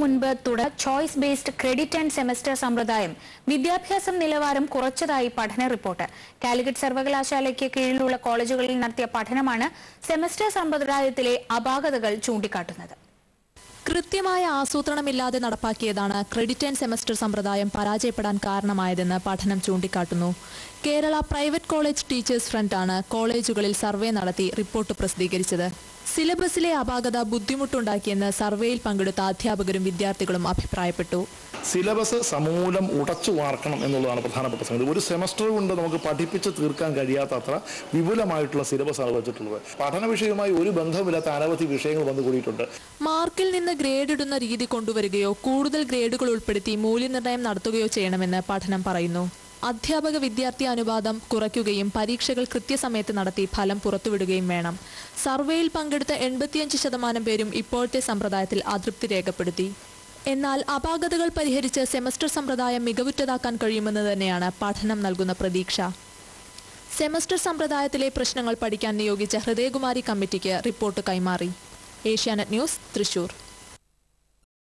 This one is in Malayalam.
മുൻപ് choice based credit and semester സമ്പ്രദായം വിദ്യാഭ്യാസം നിലവാരം കുറച്ചതായി പഠന റിപ്പോർട്ട്. കാലിക്കറ്റ് സർവകലാശാലയ്ക്ക് കീഴിലുള്ള കോളേജുകളിൽ നടത്തിയ പഠനമാണ് സെമസ്റ്റർ സമ്പ്രദായത്തിലെ അപാകതകൾ ചൂണ്ടിക്കാട്ടുന്നത്. കൃത്യമായ ആസൂത്രണമില്ലാതെ നടപ്പാക്കിയതാണ് ക്രെഡിറ്റ് ആൻഡ് സെമസ്റ്റർ സമ്പ്രദായം പരാജയപ്പെടാൻ കാരണമായതെന്ന് പഠനം ചൂണ്ടിക്കാട്ടുന്നു. കേരള പ്രൈവറ്റ് കോളേജ് ടീച്ചേഴ്സ് ഫ്രണ്ടാണ് കോളേജുകളിൽ സർവേ നടത്തി റിപ്പോർട്ട് പ്രസിദ്ധീകരിച്ചത്. സിലബസിലെ അപാകത ബുദ്ധിമുട്ടുണ്ടാക്കിയെന്ന് സർവേയിൽ പങ്കെടുത്ത അധ്യാപകരും വിദ്യാർത്ഥികളും അഭിപ്രായപ്പെട്ടു. സിലബസ് സമൂലം ഉടച്ചു വാർക്കണം എന്നുള്ളതാണ് പ്രധാനപ്പെട്ട സംഗതി. ഒരു സെമസ്റ്റർ കൊണ്ട് നമുക്ക് പഠിപ്പിച്ച് തീർക്കാൻ കഴിയാത്തത്ര വിപുലമായിട്ടുള്ള സിലബസാണ് വെച്ചിട്ടുള്ളത്. പഠന വിഷയവുമായി ഒരു ബന്ധമില്ലാത്ത അനവധി വിഷയങ്ങൾ വന്നു കൂടിയിട്ടുണ്ട്. മാർക്കിൽ നിന്ന് ഗ്രേഡ് ഇടുന്ന രീതി കൊണ്ടുവരികയോ കൂടുതൽ ഗ്രേഡുകൾ ഉൾപ്പെടുത്തി മൂല്യനിർണ്ണയം നടത്തുകയോ ചെയ്യണമെന്ന് പഠനം പറയുന്നു. അധ്യാപക വിദ്യാർത്ഥി അനുപാതം കുറയ്ക്കുകയും പരീക്ഷകൾ കൃത്യസമയത്ത് നടത്തി ഫലം പുറത്തുവിടുകയും വേണം. സർവേയിൽ പങ്കെടുത്ത 85% പേരും ഇപ്പോഴത്തെ സമ്പ്രദായത്തിൽ അതൃപ്തി രേഖപ്പെടുത്തി. എന്നാൽ അപാകതകൾ പരിഹരിച്ച് സെമസ്റ്റർ സമ്പ്രദായം മികവുറ്റതാക്കാൻ കഴിയുമെന്ന് തന്നെയാണ് പഠനം നൽകുന്ന പ്രതീക്ഷ. സെമസ്റ്റർ സമ്പ്രദായത്തിലെ പ്രശ്നങ്ങൾ പഠിക്കാൻ നിയോഗിച്ച ഹൃദയകുമാരി കമ്മിറ്റിക്ക് റിപ്പോർട്ട് കൈമാറി. ഏഷ്യാനെറ്റ് ന്യൂസ്, തൃശൂർ.